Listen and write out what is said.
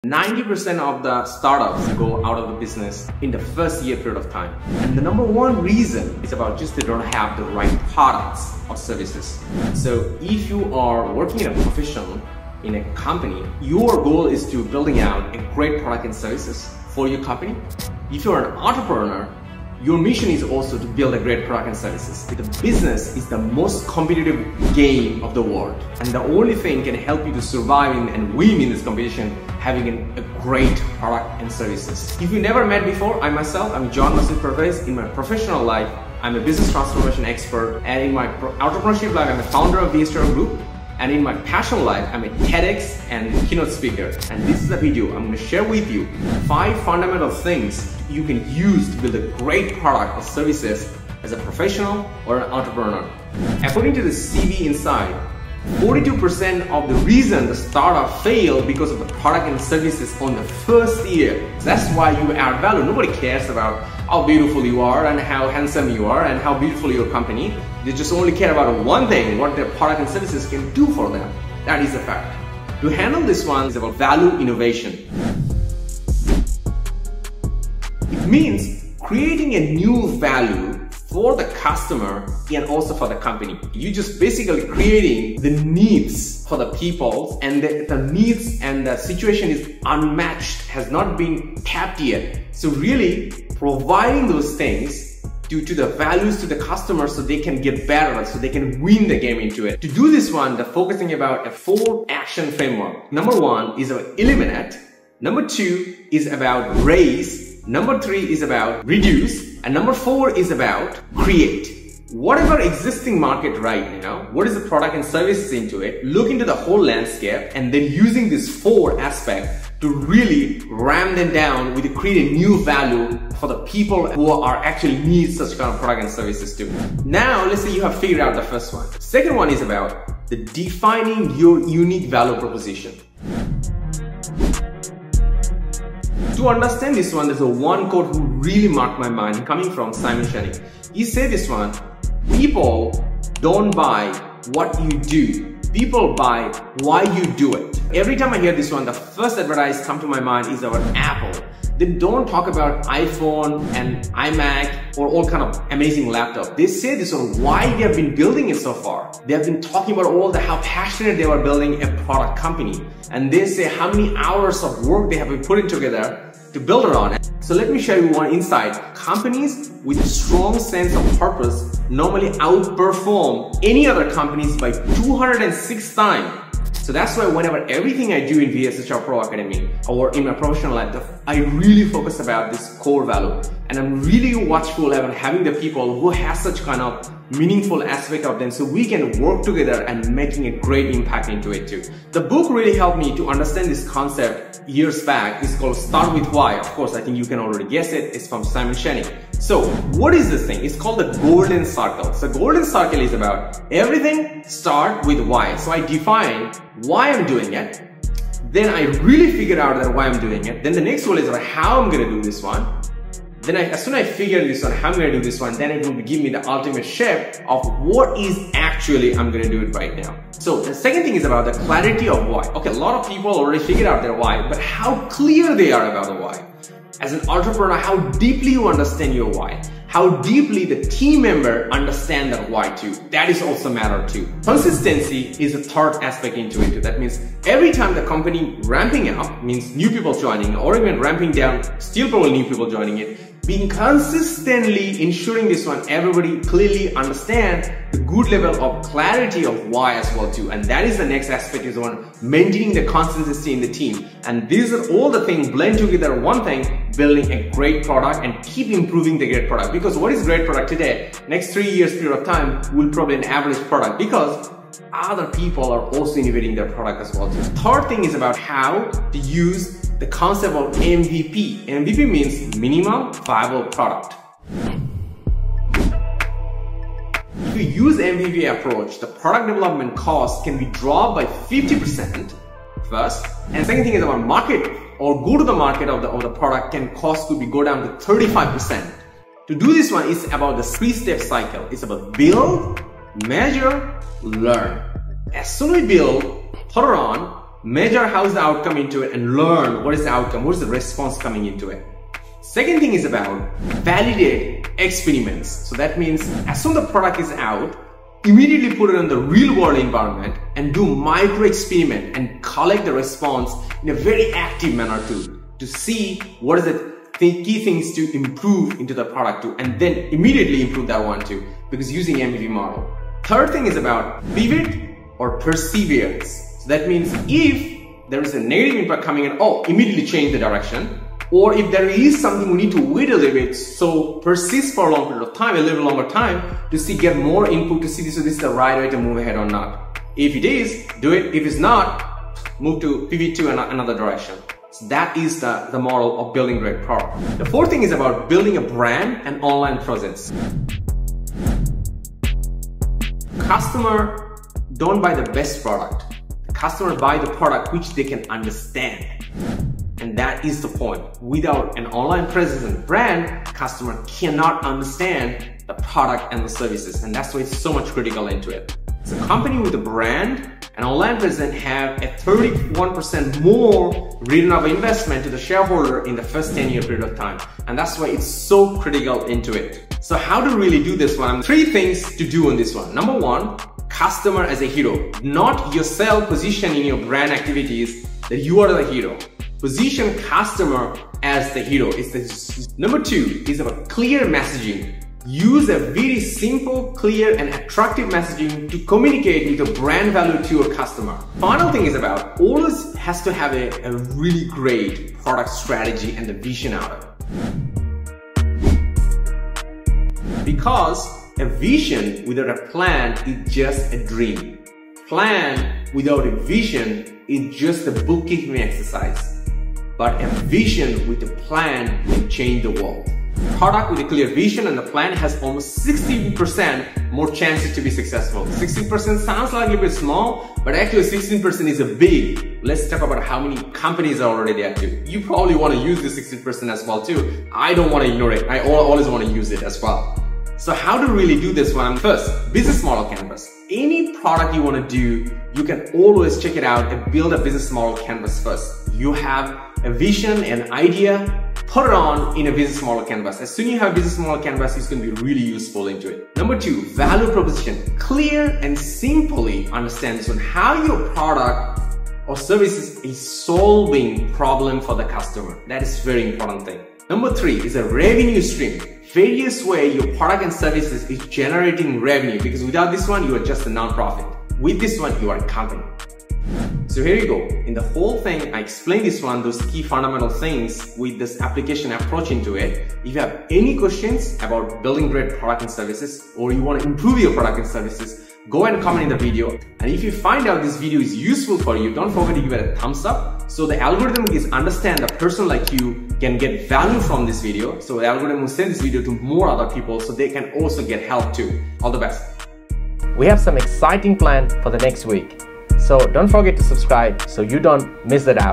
90% of the startups go out of the business in the first year period of time. And the number one reason is about just they don't have the right products or services. So if you are working in a profession, in a company, your goal is to building out a great product and services for your company. If you're an entrepreneur, your mission is also to build a great product and services. The business is the most competitive game of the world. And the only thing can help you to survive and win in this competition, having a great product and services. If you never met before, I'm John Masood Pervez. In my professional life, I'm a business transformation expert. And in my entrepreneurship life, I'm a founder of VSHR Group. And in my passion life, I'm a TEDx and keynote speaker. And this is a video I'm going to share with you 5 fundamental things you can use to build a great product or services as a professional or an entrepreneur. According to the CV inside, 42% of the reason the startup failed because of the product and services on the first year. That's why you add value. Nobody cares about how beautiful you are and how handsome you are and how beautiful your company. They just only care about one thing, what their product and services can do for them. That is a fact. To handle this one is about value innovation. It means creating a new value for the customer and also for the company. You just basically creating the needs for the people, and the needs and the situation is unmatched, has not been tapped yet. So really providing those things to the values to the customer so they can get better, so they can win the game into it. To do this one, they're focusing about a 4 action framework. Number 1 is about eliminate. Number 2 is about raise. Number 3 is about reduce. And number 4 is about create. Whatever existing market right now, what is the product and services into it, look into the whole landscape and then using these 4 aspects to really ram them down with create a new value for the people who are actually need such kind of product and services too. Now, let's say you have figured out the first one. Second one is about the defining your unique value proposition. To understand this one, there's one quote who really marked my mind coming from Simon Sinek. He said this one, people don't buy what you do, people buy why you do it. Every time I hear this one, the first advertise come to my mind is about Apple. They don't talk about iPhone and iMac or all kind of amazing laptop. They say this on why they have been building it so far. They have been talking about how passionate they were building a product company. And they say how many hours of work they have been putting together to build around it. So let me share you one insight. Companies with a strong sense of purpose normally outperform any other companies by 206 times. So that's why whenever everything I do in VSHR Pro Academy or in my professional life, I really focus about this core value. And I'm really watchful about having the people who have such kind of meaningful aspect of them so we can work together and making a great impact into it too. The book really helped me to understand this concept years back. It's called Start With Why. Of course, I think you can already guess it. It's from Simon Sinek. So what is this thing? It's called the golden circle. So golden circle is about everything start with why. So I define why I'm doing it. Then I really figured out that why I'm doing it. Then the next one is how I'm going to do this one. Then as soon as I figure this one, how I'm going to do this one, then it will give me the ultimate shape of what is actually I'm going to do it right now. So the second thing is about the clarity of why. Okay, a lot of people already figured out their why, but how clear they are about the why. As an entrepreneur, how deeply you understand your why. How deeply the team member understand that why too. That is also matter too. Consistency is a third aspect into it too. That means every time the company ramping up, means new people joining, or even ramping down, still probably new people joining it, being consistently ensuring this one, everybody clearly understand the good level of clarity of why as well too. And that is the next aspect is one, maintaining the consistency in the team. And these are all the things blend together one thing, building a great product and keep improving the great product. Because what is great product today? Next 3 years period of time will probably an average product because other people are also innovating their product as well too. Third thing is about how to use the concept of MVP. MVP means minimum viable product. If you use MVP approach, the product development cost can be dropped by 50% first. And second thing is about market or go to the market of the product can cost to go down to 35%. To do this one is about the 3-step cycle. It's about build, measure, learn. As soon as we build, put it on, measure how's the outcome into it, and learn what is the outcome, what is the response coming into it. Second thing is about validate experiments. So that means as soon as the product is out, immediately put it in the real world environment and do micro experiment and collect the response in a very active manner to see what is the key things to improve into the product too, and then immediately improve that one too, because using MVP model. Third thing is about pivot or perseverance. So that means if there is a negative impact coming in, immediately change the direction. Or if there is something we need to wait a little bit, so persist for a long period of time, a little longer time, to get more input to see this is the right way to move ahead or not. If it is, do it. If it's not, pivot to another direction. So that is the model of building great product. The fourth thing is about building a brand and online presence. Customer don't buy the best product. Customer buy the product which they can understand. And that is the point. Without an online presence and brand, customer cannot understand the product and the services. And that's why it's so much critical into it. So a company with a brand and online presence have a 31% more return of investment to the shareholder in the first 10-year period of time. And that's why it's so critical into it. So how to really do this one? 3 things to do on this one. Number 1, customer as a hero. Not yourself position in your brand activities that you are the hero. Position customer as the hero. Number 2 is about clear messaging. Use a very simple, clear and attractive messaging to communicate with your brand value to your customer. Final thing is about always has to have a really great product strategy and the vision out of it. Because a vision without a plan is just a dream. Plan without a vision is just a bookkeeping exercise. But a vision with a plan will change the world. Product with a clear vision and a plan has almost 60% more chances to be successful. 16% sounds like a little bit small, but actually 16% is a big. Let's talk about how many companies are already there too. You probably want to use this 16% as well too. I don't want to ignore it. I always want to use it as well. So how to really do this one? First, business model canvas. Any product you want to do, you can always check it out and build a business model canvas first. You have a vision, an idea, put it on in a business model canvas. As soon as you have a business model canvas, it's going to be really useful into it. Number 2, value proposition. Clear and simply understand this one. How your product or services is solving problem for the customer. That is very important thing. Number 3 is a revenue stream. Various way your product and services is generating revenue, because without this one, you are just a non-profit. With this one, you are a company. So here you go. In the whole thing, I explained this one, those key fundamental things with this application approach into it. If you have any questions about building great product and services, or you want to improve your product and services, go and comment in the video. And if you find out this video is useful for you, don't forget to give it a thumbs up. So the algorithm is understand that a person like you can get value from this video. So the algorithm will send this video to more other people so they can also get help too. All the best. We have some exciting plan for the next week. So don't forget to subscribe so you don't miss it out.